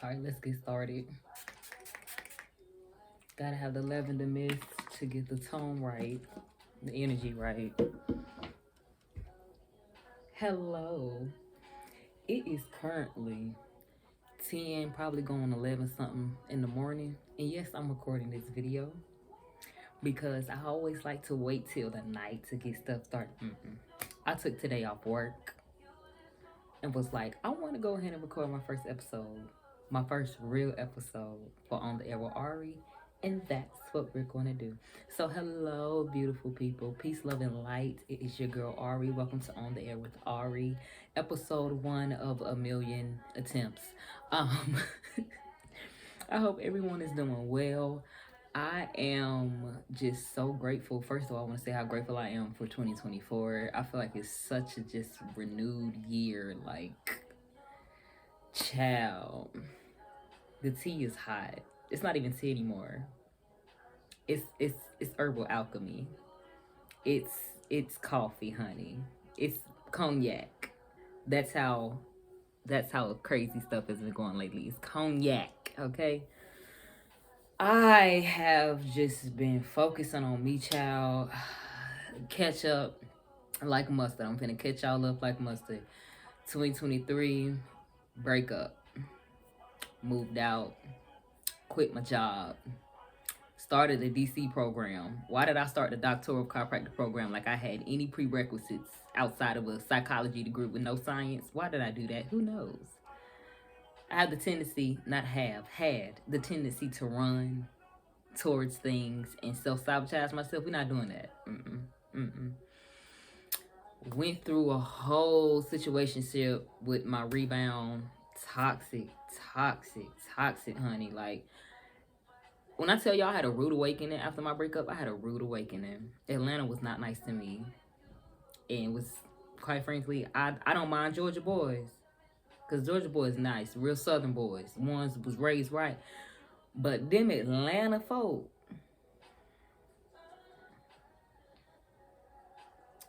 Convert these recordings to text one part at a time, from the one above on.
All right, let's get started. Gotta have the lavender mist to get the tone right, the energy right. Hello. It is currently 10, probably going 11 something in the morning. And yes, I'm recording this video because I always like to wait till the night to get stuff started. I took today off work and was like, I want to go ahead and record my first episode, my first real episode for On the Air with Ari. And that's what we're going to do. So, hello, beautiful people. Peace, love, and light. It is your girl, Ari. Welcome to On the Air with Ari, episode 1 of a million attempts. Um, I hope everyone is doing well. I am just so grateful. First of all, I want to say how grateful I am for 2024. I feel like it's such a just renewed year. Like, child, the tea is hot. It's not even tea anymore. It's herbal alchemy. It's it's coffee, honey. It's cognac. That's how crazy stuff has been going lately. It's cognac, okay? I have just been focusing on me, child. Catch up like mustard. I'm finna catch y'all up like mustard. 2023, breakup. Moved out. Quit my job. Started the DC program. Why did I start the doctoral chiropractic program like I had any prerequisites outside of a psychology degree with no science? Why did I do that? Who knows? I have the tendency, not have, had the tendency to run towards things and self-sabotage myself. We're not doing that. Went through a whole situationship with my rebound. Toxic, honey. Like, when I tell y'all I had a rude awakening after my breakup, I had a rude awakening. Atlanta was not nice to me. And was, quite frankly, I don't mind Georgia boys. Because Georgia boys nice, real southern boys. Ones was raised right. But them Atlanta folk,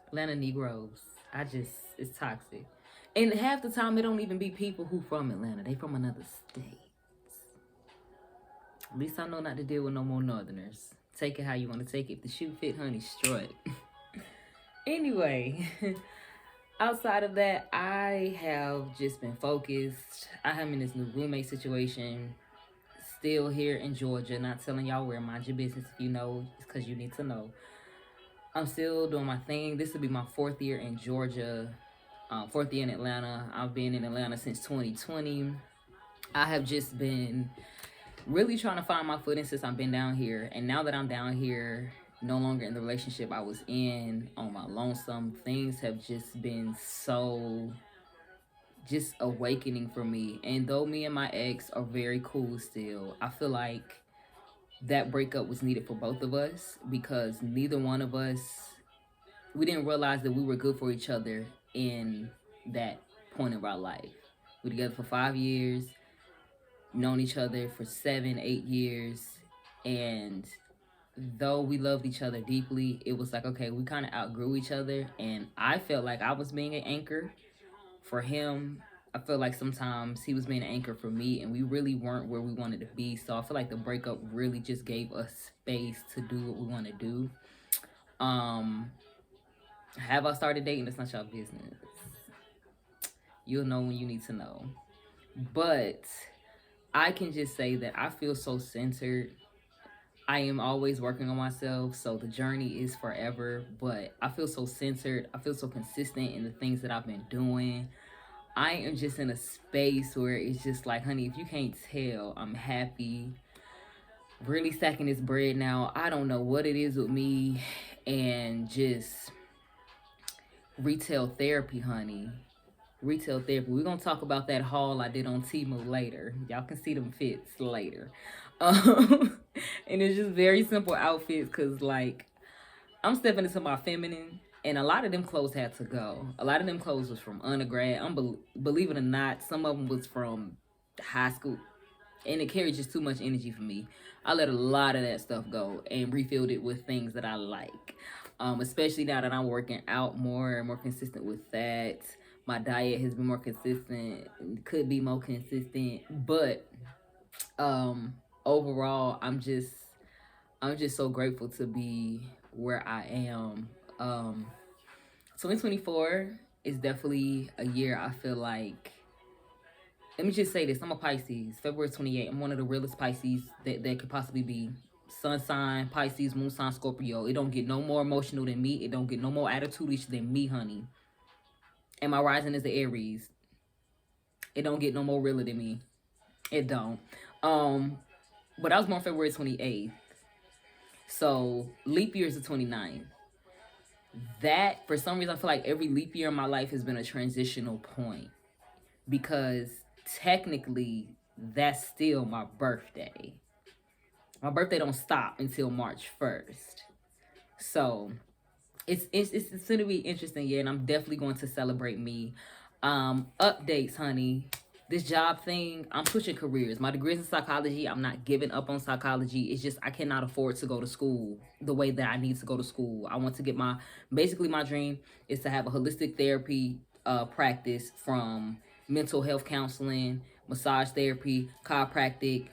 Atlanta Negroes, it's toxic. And half the time, it don't even be people who from Atlanta. They from another state. At least I know not to deal with no more Northerners. Take it how you want to take it. If the shoe fit, honey, strut. Anyway, outside of that, I have just been focused. I am in this new roommate situation. Still here in Georgia. Not telling y'all where. Mind your business if you know. It's because you need to know. I'm still doing my thing. This will be my 4th year in Georgia. 4th year in Atlanta. I've been in Atlanta since 2020. I have just been really trying to find my footing since I've been down here. And now that I'm down here, no longer in the relationship I was in, on my lonesome, things have just been so just awakening for me. And though me and my ex are very cool still, I feel like that breakup was needed for both of us because neither one of us, we didn't realize that we were good for each other in that point of our life. We were together for 5 years, known each other for 7, 8 years, and though we loved each other deeply, it was like, okay, we kind of outgrew each other, and I felt like I was being an anchor for him. I feel like sometimes he was being an anchor for me, and we really weren't where we wanted to be. So I feel like the breakup really just gave us space to do what we want to do. Have I started dating? That's not your business. You'll know when you need to know. But I can just say that I feel so centered. I am always working on myself, so the journey is forever. But I feel so centered. I feel so consistent in the things that I've been doing. I am just in a space where it's just like, honey, if you can't tell, I'm happy. Really stacking this bread now. I don't know what it is with me and just retail therapy, honey. Retail therapy. We're going to talk about that haul I did on Temu later. Y'all can see them fits later. And it's just very simple outfits because, like, I'm stepping into my feminine. And a lot of them clothes had to go. A lot of them clothes was from undergrad. Believe it or not, some of them was from high school. And it carried just too much energy for me. I let a lot of that stuff go and refilled it with things that I like. Especially now that I'm working out more and more consistent with that. My diet has been more consistent, could be more consistent, but overall, I'm just so grateful to be where I am. 2024 is definitely a year I feel like. Let me just say this: I'm a Pisces, February 28th. I'm one of the realest Pisces that could possibly be. Sun sign, Pisces, moon sign, Scorpio. It don't get no more emotional than me. It don't get no more attitude-ish than me, honey. And my rising is the Aries. It don't get no more realer than me. It don't. But I was born February 28th. So leap year is the 29th. That, for some reason, I feel like every leap year in my life has been a transitional point. Because technically, that's still my birthday. My birthday don't stop until March 1st. So it's going to be interesting, yeah, and I'm definitely going to celebrate me. Updates, honey. This job thing, I'm switching careers. My degree is in psychology. I'm not giving up on psychology. It's just I cannot afford to go to school the way that I need to go to school. I want to get basically my dream is to have a holistic therapy practice, from mental health counseling, massage therapy, chiropractic,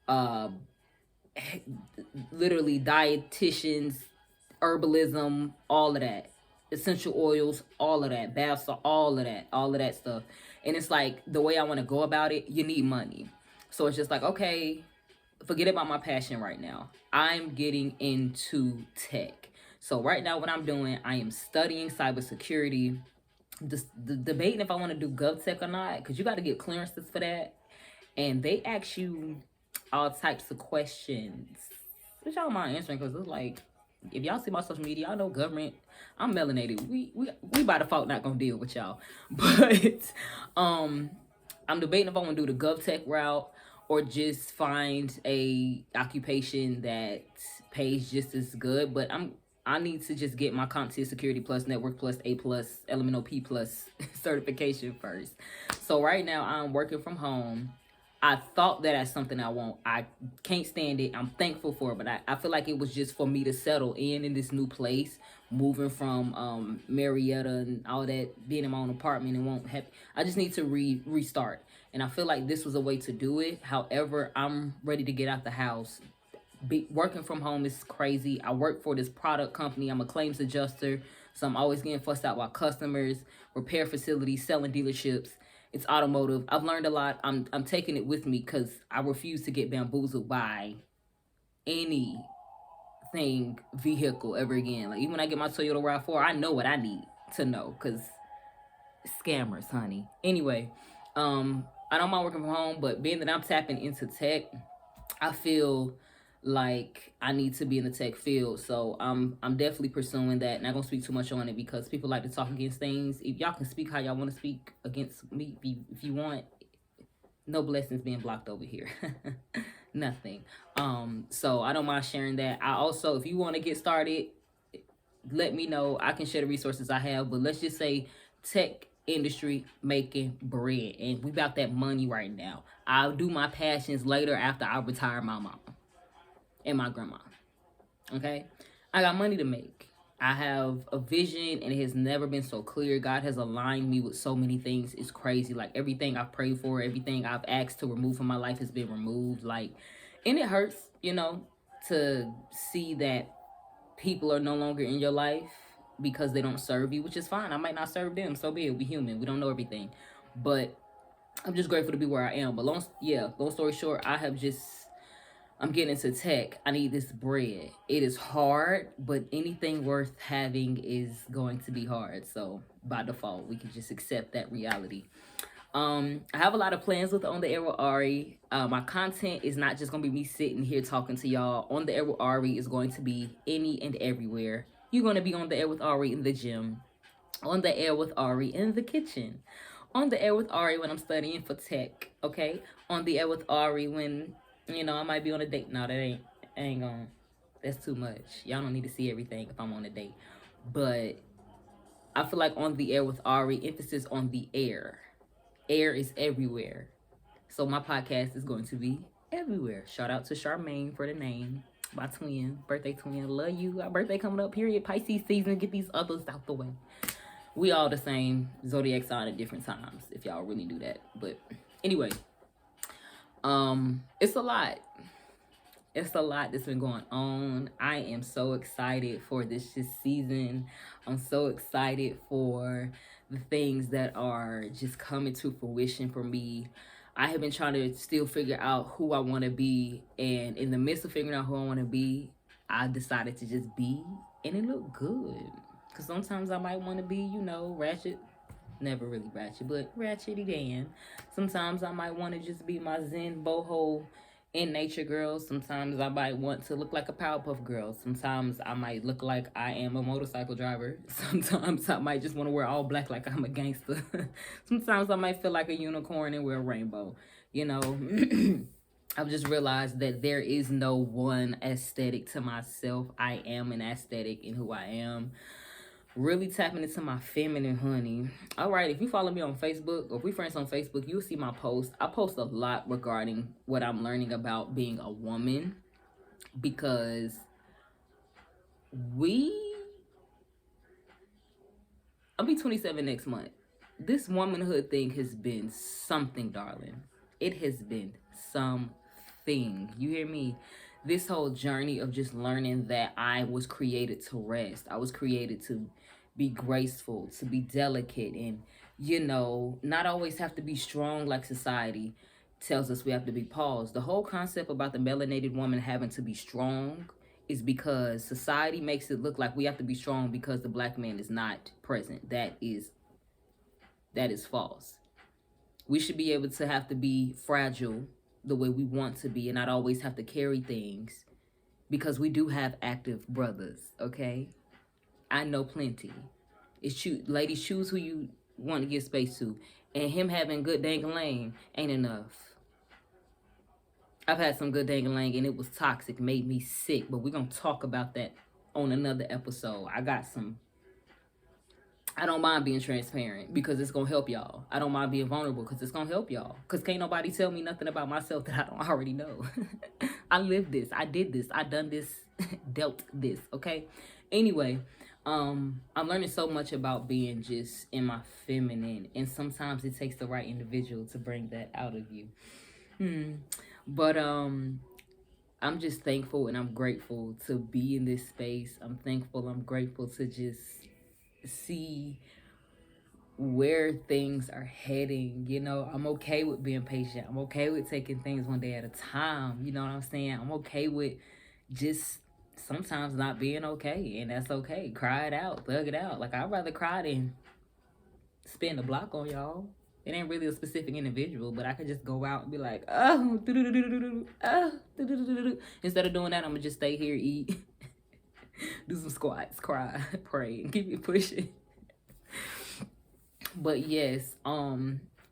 uh, literally dietitians, herbalism, all of that, essential oils, all of that, baths, all of that stuff. And it's like, the way I want to go about it, you need money. So it's just like, okay, forget about my passion right now. I'm getting into tech. So right now, what I'm doing, I am studying cybersecurity, debating if I want to do GovTech or not, because you got to get clearances for that. And they ask you all types of questions, which y'all mind answering, because it's like, if y'all see my social media, y'all know government. I'm melanated. We by default not gonna deal with y'all. But I'm debating if I want to do the GovTech route or just find a occupation that pays just as good. But I need to just get my CompTIA Security Plus, Network Plus, A Plus, Elemental P Plus certification first. So right now I'm working from home. I thought that that's something I want. I can't stand it. I'm thankful for it, but I feel like it was just for me to settle in this new place, moving from Marietta and all that, being in my own apartment and won't have. I just need to restart, and I feel like this was a way to do it. However, I'm ready to get out the house. Working from home is crazy. I work for this product company. I'm a claims adjuster, so I'm always getting fussed out by customers, repair facilities, selling dealerships. It's automotive. I've learned a lot. I'm taking it with me because I refuse to get bamboozled by anything vehicle ever again. Like, even when I get my Toyota RAV4, I know what I need to know, because scammers, honey. Anyway, I don't mind working from home, but being that I'm tapping into tech, I feel like I need to be in the tech field. So I'm definitely pursuing that. Not gonna speak too much on it because people like to talk against things. If y'all can speak how y'all want to speak against me, if you want, no blessings being blocked over here. Nothing. So I don't mind sharing that. I also, if you want to get started, let me know. I can share the resources I have, but let's just say tech industry making bread, and we about that money right now. I'll do my passions later after I retire my mama and my grandma. Okay? I got money to make. I have a vision, and it has never been so clear. God has aligned me with so many things. It's crazy. Like, everything I've prayed for, everything I've asked to remove from my life has been removed. Like, and it hurts, to see that people are no longer in your life because they don't serve you, which is fine. I might not serve them. So be it. We human. We don't know everything. But I'm just grateful to be where I am. But long story short, I'm getting into tech. I need this bread. It is hard, but anything worth having is going to be hard. So by default, we can just accept that reality. I have a lot of plans with On the Air with Ari. My content is not just going to be me sitting here talking to y'all. On the Air with Ari is going to be any and everywhere. You're going to be on the air with Ari in the gym. On the air with Ari in the kitchen. On the air with Ari when I'm studying for tech. Okay? On the air with Ari when, I might be on a date. No, that ain't going. That's too much. Y'all don't need to see everything if I'm on a date. But I feel like On the Air with Ari, emphasis on the air. Air is everywhere. So my podcast is going to be everywhere. Shout out to Charmaine for the name. My twin, birthday twin. Love you. Our birthday coming up, period. Pisces season. Get these others out the way. We all the same zodiac sign at different times, if y'all really do that. But anyway, it's a lot. It's a lot that's been going on. I am so excited for this season. I'm so excited for the things that are just coming to fruition for me. I have been trying to still figure out who I want to be, and in the midst of figuring out who I want to be, I decided to just be, and it looked good. Cause sometimes I might want to be, ratchet. Never really ratchet, but ratchety Dan. Sometimes I might want to just be my Zen boho in nature girl. Sometimes I might want to look like a Powerpuff Girl. Sometimes I might look like I am a motorcycle driver. Sometimes I might just want to wear all black like I'm a gangster. Sometimes I might feel like a unicorn and wear a rainbow. I've just realized that there is no one aesthetic to myself. I am an aesthetic in who I am. Really tapping into my feminine, honey. All right, if you follow me on Facebook, or if we friends on Facebook, you'll see my post. I post a lot regarding what I'm learning about being a woman, because I'll be 27 next month. This womanhood thing has been something, darling. It has been something. You hear me? This whole journey of just learning that I was created to rest. I was created to be graceful, to be delicate, and, not always have to be strong like society tells us we have to be. Paused. The whole concept about the melanated woman having to be strong is because society makes it look like we have to be strong because the black man is not present. That is false. We should be able to have to be fragile the way we want to be and not always have to carry things, because we do have active brothers, okay? I know plenty. Ladies, choose who you want to give space to. And him having good dang-a-lang ain't enough. I've had some good dang-a-lang and it was toxic, made me sick. But we're going to talk about that on another episode. I don't mind being transparent because it's going to help y'all. I don't mind being vulnerable because it's going to help y'all. Because can't nobody tell me nothing about myself that I don't already know. I lived this. I did this. I done this. Dealt this. Okay? Anyway, I'm learning so much about being just in my feminine. And sometimes it takes the right individual to bring that out of you. But I'm just thankful and I'm grateful to be in this space. I'm thankful. I'm grateful to just see where things are heading. I'm okay with being patient. I'm okay with taking things one day at a time. You know what I'm saying? I'm okay with just sometimes not being okay, and that's okay. Cry it out, thug it out. Like, I'd rather cry than spend a block on y'all. It ain't really a specific individual, but I could just go out and be like, oh, instead of doing that, I'm gonna just stay here, eat, do some squats, cry, pray, and keep it pushing. But yes,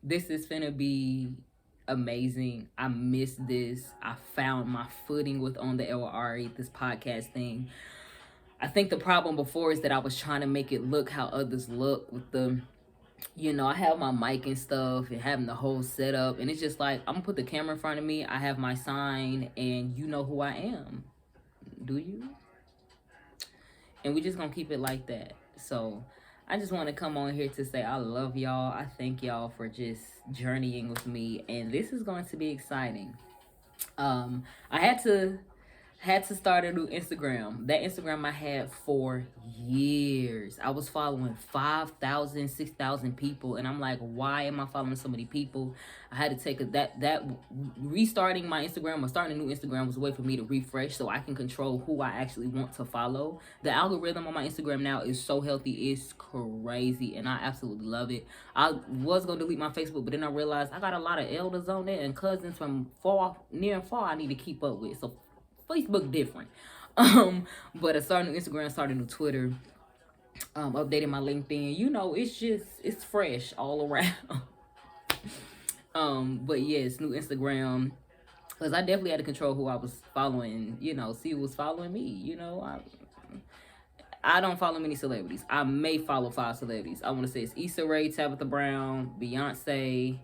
this is finna be amazing. I missed this. I found my footing with On the Air with Ari, this podcast thing. I think the problem before is that I was trying to make it look how others look with the, I have my mic and stuff and having the whole setup, and it's just like, I'm gonna put the camera in front of me, I have my sign, and you know who I am. Do you? And we just gonna keep it like that. So I just want to come on here to say I love y'all. I thank y'all for just journeying with me, and this is going to be exciting. I had to start a new Instagram. That Instagram I had for years. I was following 5,000, 6,000 people, and I'm like, why am I following so many people? I had to take that restarting my Instagram or starting a new Instagram was a way for me to refresh so I can control who I actually want to follow. The algorithm on my Instagram now is so healthy, it's crazy, and I absolutely love it. I was gonna delete my Facebook, but then I realized I got a lot of elders on there and cousins from near and far I need to keep up with. So Facebook different. But I started new Instagram, started new Twitter, updated my LinkedIn. It's fresh all around. But yes, new Instagram. Because I definitely had to control who I was following, see who was following me. I don't follow many celebrities. I may follow 5 celebrities. I want to say it's Issa Rae, Tabitha Brown, Beyonce,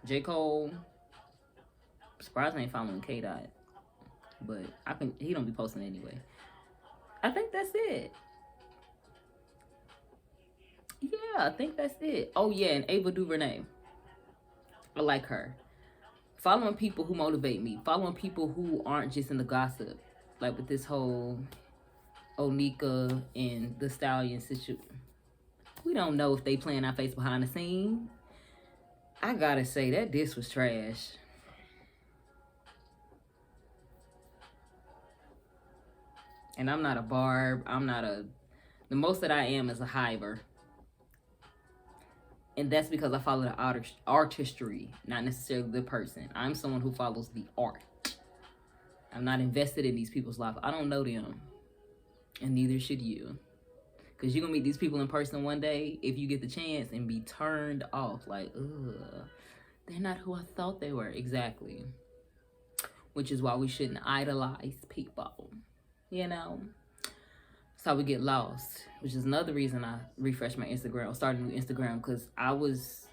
J. Cole. Surprised I ain't following K-Dot. But he don't be posting anyway. I think that's it. Yeah, I think that's it. Oh yeah, and Ava DuVernay. I like her. Following people who motivate me. Following people who aren't just in the gossip. Like with this whole Onika and the Stallion situation. We don't know if they playing our face behind the scene. I gotta say that this was trash. And I'm not a barb. I'm not a. The most that I am is a hiver. And that's because I follow the artistry, not necessarily the person. I'm someone who follows the art. I'm not invested in these people's life. I don't know them. And neither should you. Because you're going to meet these people in person one day, if you get the chance, and be turned off. Like, ugh, they're not who I thought they were. Exactly. Which is why we shouldn't idolize people. You know? That's how we get lost. Which is another reason I refreshed my Instagram, started a new Instagram, because I was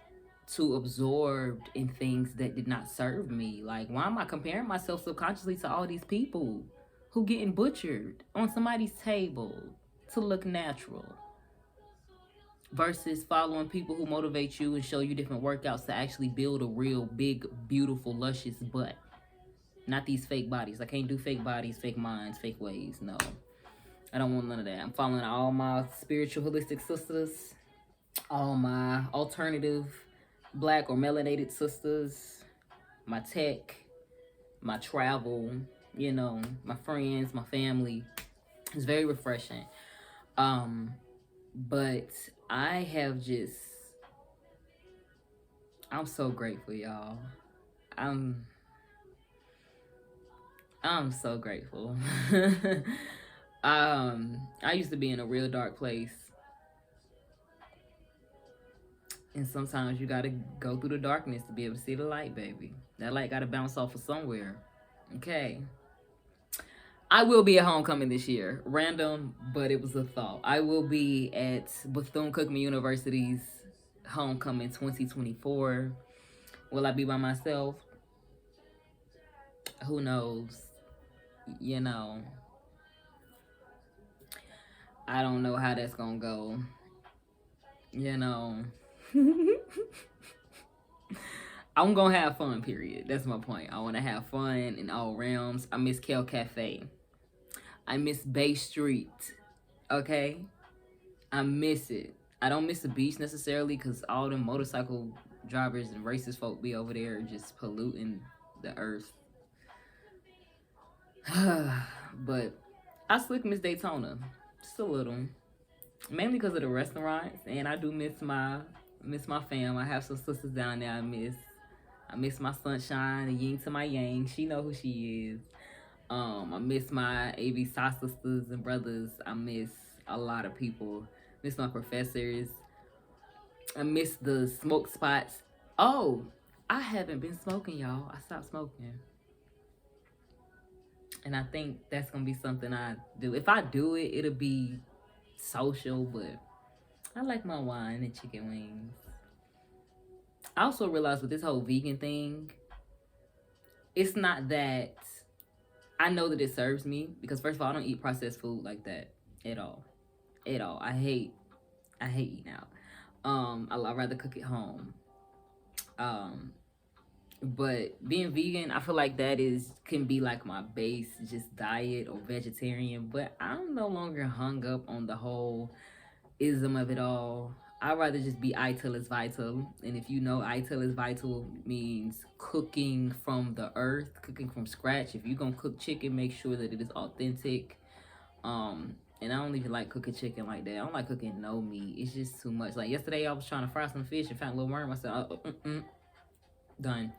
too absorbed in things that did not serve me. Like, why am I comparing myself subconsciously to all these people who getting butchered on somebody's table to look natural, versus following people who motivate you and show you different workouts to actually build a real big, beautiful, luscious butt. Not these fake bodies. I can't do fake bodies, fake minds, fake ways. No, I don't want none of that. I'm following all my spiritual holistic sisters, all my alternative black or melanated sisters, my tech, my travel, you know, my friends, my family. It's very refreshing. But I have just, I'm so grateful, y'all. I'm so grateful. I used to be in a real dark place. And sometimes you gotta go through the darkness to be able to see the light, baby. That light gotta bounce off of somewhere. Okay. I will be at homecoming this year. Random, but it was a thought. I will be at Bethune-Cookman University's homecoming 2024. Will I be by myself? Who knows? You know, I don't know how that's gonna go. You know. I'm gonna have fun, period. That's my point. I wanna have fun in all realms. I miss Kale Cafe. I miss Bay Street. Okay? I miss it. I don't miss the beach necessarily, because all the motorcycle drivers and racist folk be over there just polluting the earth. But I slick miss Daytona. Just a little. Mainly because of the restaurants. And I do miss my fam. I have some sisters down there I miss. I miss my sunshine, the yin to my yang. She know who she is. I miss my AV Sauce sisters and brothers. I miss a lot of people. Miss my professors. I miss the smoke spots. Oh, I haven't been smoking, y'all. I stopped smoking. And I think that's going to be something I do. If I do it, it'll be social, but I like my wine and chicken wings. I also realized with this whole vegan thing, it's not that I know that it serves me, because first of all, I don't eat processed food like that at all. At all. I hate eating out. I'd rather cook at home. But being vegan, I feel like that can be like my base, just diet or vegetarian. But I'm no longer hung up on the whole ism of it all. I'd rather just be ital is vital. And if you know, ital is vital means cooking from the earth, cooking from scratch. If you're gonna cook chicken, make sure that it is authentic. And I don't even like cooking chicken like that. I don't like cooking no meat. It's just too much. Like yesterday, I was trying to fry some fish and found a little worm. I said, done.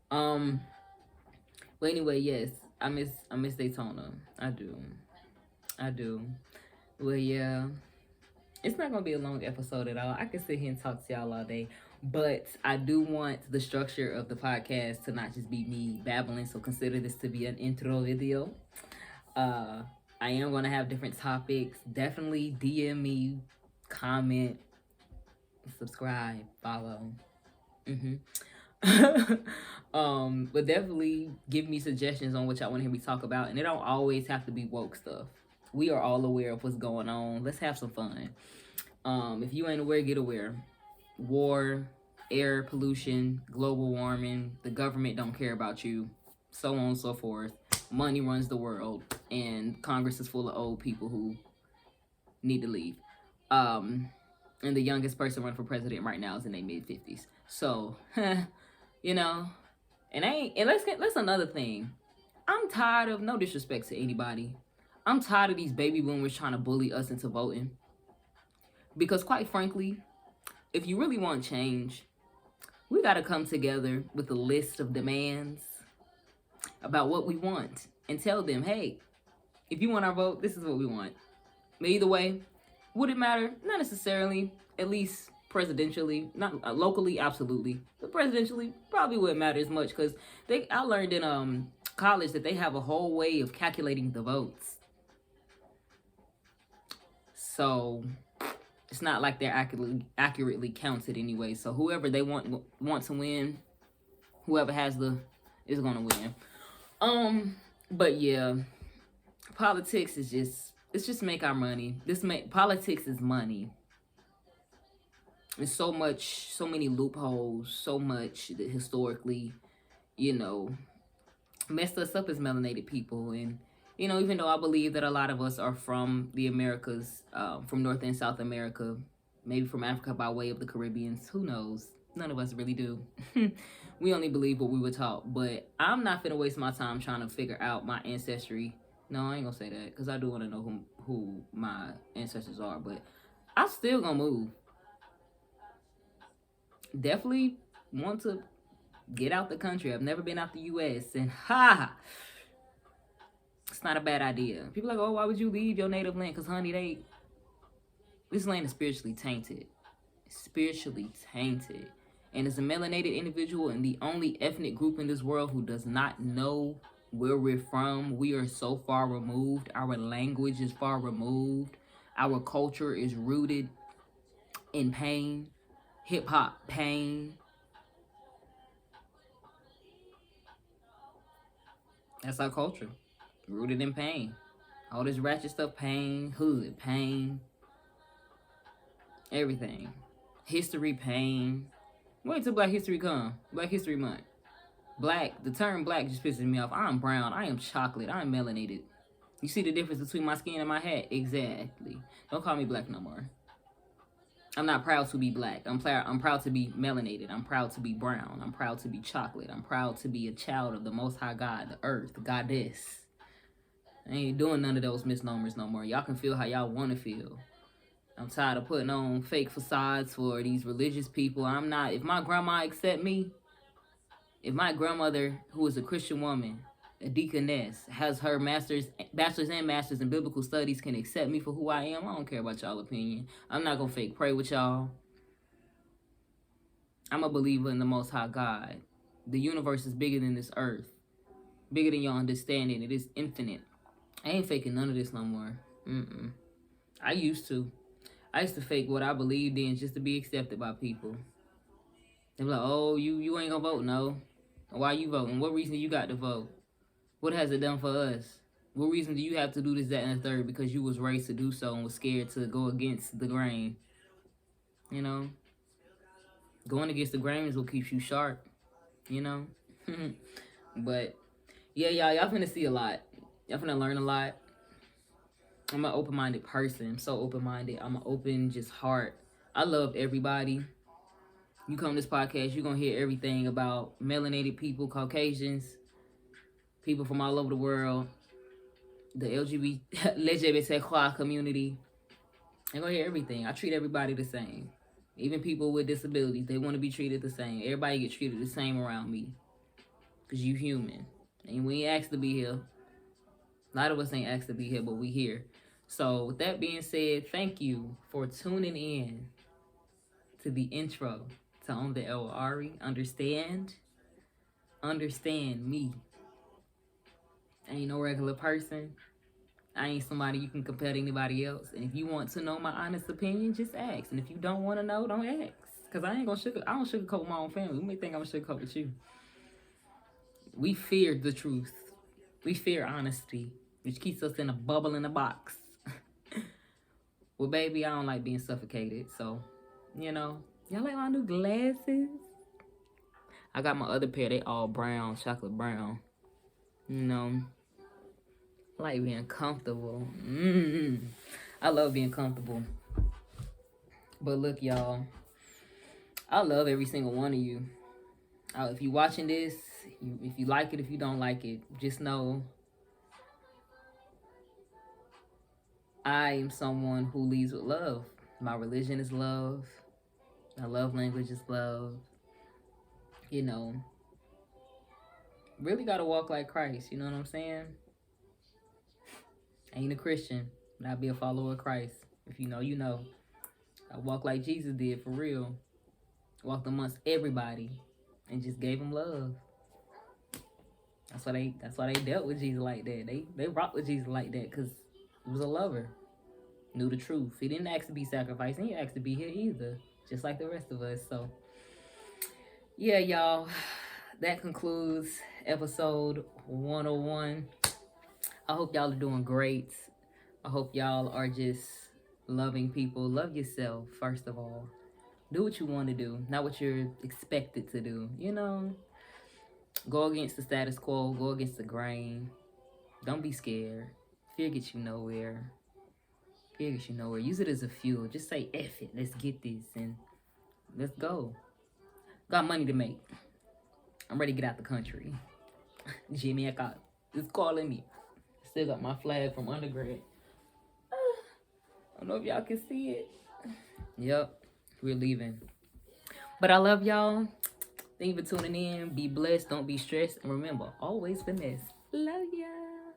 But anyway, yes, I miss Daytona. I do. Well, yeah, it's not gonna be a long episode at all. I can sit here and talk to y'all all day, but I do want the structure of the podcast to not just be me babbling. So consider this to be an intro video. I am gonna have different topics. Definitely DM me, comment, subscribe, follow. But definitely give me suggestions on what y'all want to hear me talk about. And it don't always have to be woke stuff. We are all aware of what's going on. Let's have some fun. If you ain't aware, get aware. War, air pollution, global warming, the government don't care about you, so on and so forth. Money runs the world, and Congress is full of old people who need to leave. And the youngest person running for president right now is in their mid-50s. So, you know, and let's another thing. I'm tired of, no disrespect to anybody, I'm tired of these baby boomers trying to bully us into voting. Because quite frankly, if you really want change, we got to come together with a list of demands about what we want and tell them, hey, if you want our vote, this is what we want. But either way, would it matter? Not necessarily, at least presidentially, not locally, absolutely. But presidentially, probably wouldn't matter as much because I learned in college that they have a whole way of calculating the votes. So it's not like they're accurately counted anyway. So whoever they want to win, whoever has is gonna win. But yeah, politics is just make our money. Politics is money. There's so many loopholes, so much that historically, messed us up as melanated people. And even though I believe that a lot of us are from the Americas, from North and South America, maybe from Africa by way of the Caribbeans, who knows? None of us really do. We only believe what we were taught. But I'm not finna waste my time trying to figure out my ancestry. No, I ain't gonna say that because I do want to know who my ancestors are. But I'm still gonna move. Definitely want to get out the country. I've never been out the U.S. and it's not a bad idea. People are like, oh, why would you leave your native land? Because, honey, this land is spiritually tainted. Spiritually tainted. And as a melanated individual and the only ethnic group in this world who does not know where we're from, we are so far removed. Our language is far removed. Our culture is rooted in pain. Hip-hop pain. That's our culture. Rooted in pain. All this ratchet stuff, pain, hood, pain. Everything. History, pain. Wait till Black History come. Black History Month. The term black just pisses me off. I'm brown. I am chocolate. I'm melanated. You see the difference between my skin and my hat? Exactly. Don't call me black no more. I'm not proud to be black. I'm proud to be melanated. I'm proud to be brown. I'm proud to be chocolate. I'm proud to be a child of the Most High God, the earth, the goddess. I ain't doing none of those misnomers no more. Y'all can feel how y'all want to feel. I'm tired of putting on fake facades for these religious people. If my grandma accept me, if my grandmother, who is a Christian woman, a deaconess, has her bachelor's and master's in biblical studies, can accept me for who I am, I don't care about y'all opinion. I'm not going to fake pray with y'all. I'm a believer in the Most High God. The universe is bigger than this earth. Bigger than your understanding. It is infinite. I ain't faking none of this no more. I used to fake what I believed in just to be accepted by people. They be like, oh, you ain't gonna vote? No. Why you voting? What reason you got to vote? What has it done for us? What reason do you have to do this, that, and the third? Because you was raised to do so and was scared to go against the grain. Going against the grain is what keeps you sharp. But, yeah, y'all finna see a lot. Y'all finna learn a lot. I'm an open-minded person. I'm so open-minded. I'm an open, just heart. I love everybody. You come to this podcast, you're going to hear everything about melanated people, Caucasians, people from all over the world, the LGBTQ community. You're going to hear everything. I treat everybody the same. Even people with disabilities, they want to be treated the same. Everybody gets treated the same around me. Because you human. And we ain't asked to be here. A lot of us ain't asked to be here, but we here. So with that being said, thank you for tuning in to the intro to On the El Ari. Understand me. I ain't no regular person. I ain't somebody you can compare to anybody else. And if you want to know my honest opinion, just ask. And if you don't want to know, don't ask. Because I don't sugarcoat my own family. You may think I'm going to sugarcoat with you. We fear the truth. We fear honesty, which keeps us in a bubble in a box. Well, baby, I don't like being suffocated. So, you know, y'all like my new glasses? I got my other pair. They all brown, chocolate brown. You know, I like being comfortable. I love being comfortable. But look, y'all, I love every single one of you. If you watching this, if you like it, if you don't like it, just know I am someone who leads with love. My religion is love. My love language is love. You know, really gotta walk like Christ. You know what I'm saying? I ain't a Christian, but I be a follower of Christ. If you know, you know. I walk like Jesus did, for real. Walked amongst everybody and just gave them love. That's why they dealt with Jesus like that. They rocked with Jesus like that because he was a lover. Knew the truth. He didn't ask to be sacrificed. He didn't ask to be here either. Just like the rest of us. So yeah, y'all. That concludes episode 101. I hope y'all are doing great. I hope y'all are just loving people. Love yourself, first of all. Do what you want to do, not what you're expected to do. You know, go against the status quo. Go against the grain. Don't be scared. Fear gets you nowhere. Fear gets you nowhere. Use it as a fuel. Just say, F it. Let's get this and let's go. Got money to make. I'm ready to get out the country. Jimmy Ecott is calling me. Still got my flag from undergrad. I don't know if y'all can see it. Yep, we're leaving. But I love y'all. Thank you for tuning in. Be blessed. Don't be stressed. And remember, always finesse. Love y'all.